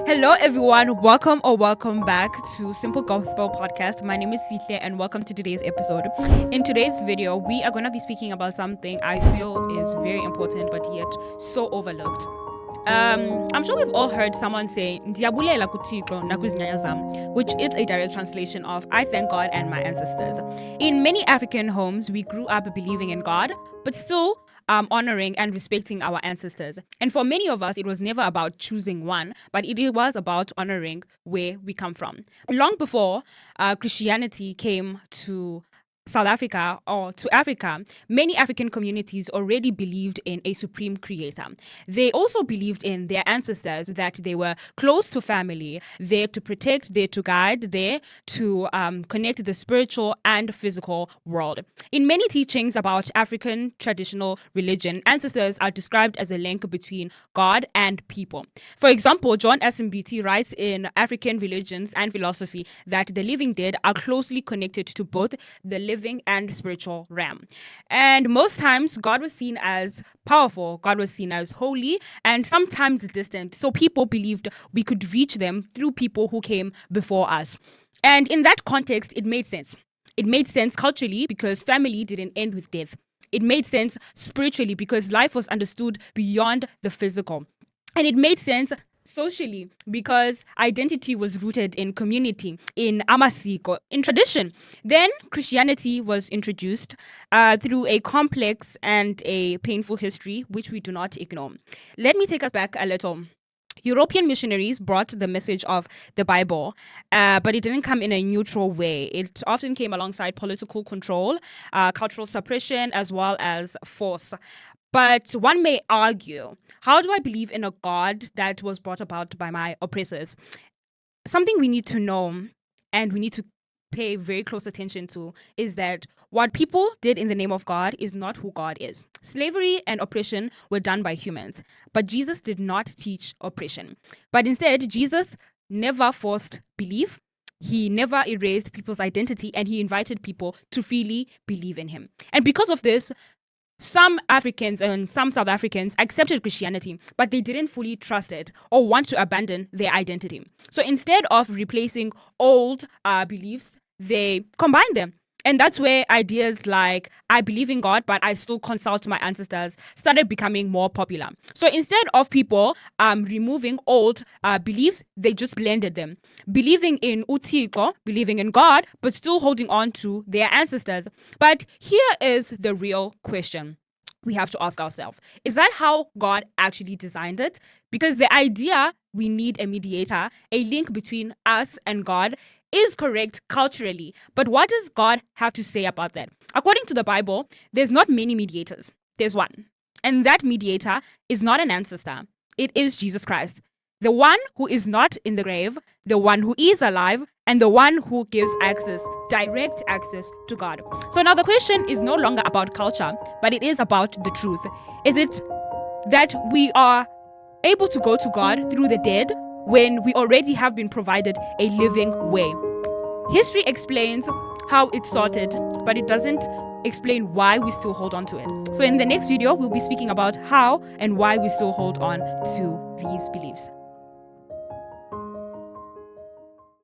Hello, everyone. Welcome back to Simple Gospel Podcast. My name is Sihle, and welcome to today's episode. In today's video, we are going to be speaking about something I feel is very important, but yet so overlooked. I'm sure we've all heard someone say, "Ndiyabulela kuThixo na kwizinyanya zam," which is a direct translation of "I thank God and my ancestors." In many African homes, we grew up believing in God, but still honoring and respecting our ancestors. And for many of us, it was never about choosing one, but it was about honoring where we come from. Long before Christianity came to South Africa or to Africa, many African communities already believed in a supreme creator. They also believed in their ancestors, that they were close to family, there to protect, there to guide, there to connect the spiritual and physical world. In many teachings about African traditional religion, ancestors are described as a link between God and people. For example, John S. writes in African Religions and Philosophy that the living dead are closely connected to both the living and spiritual realm. And most times, God was seen as powerful, God was seen as holy, and sometimes distant. So people believed we could reach them through people who came before us. And in that context, it made sense. It made sense culturally because family didn't end with death. It made sense spiritually because life was understood beyond the physical. And it made sense socially because identity was rooted in community, in amasiko, in tradition. Then Christianity was introduced through a complex and a painful history, which we do not ignore. Let me take us back a little. European missionaries brought the message of the Bible, but it didn't come in a neutral way. It often came alongside political control, cultural suppression, as well as force. But one may argue, how do I believe in a God that was brought about by my oppressors? Something we need to know and we need to pay very close attention to is that what people did in the name of God is not who God is. Slavery and oppression were done by humans, but Jesus did not teach oppression. But instead, Jesus never forced belief. He never erased people's identity, and he invited people to freely believe in him. And because of this, some Africans and some South Africans accepted Christianity, but they didn't fully trust it or want to abandon their identity. So instead of replacing old beliefs, they combined them. And that's where ideas like, I believe in God, but I still consult my ancestors, started becoming more popular. So instead of people removing old beliefs, they just blended them. Believing in uThixo, believing in God, but still holding on to their ancestors. But here is the real question we have to ask ourselves. Is that how God actually designed it? Because the idea we need a mediator, a link between us and God, is correct culturally. But what does God have to say about that? According to the Bible, there's not many mediators. There's one. And that mediator is not an ancestor. It is Jesus Christ. The one who is not in the grave, the one who is alive, and the one who gives access, direct access to God. So now the question is no longer about culture, but it is about the truth. Is it that we are able to go to God through the dead when we already have been provided a living way? History explains how it started, but it doesn't explain why we still hold on to it. So in the next video, we'll be speaking about how and why we still hold on to these beliefs.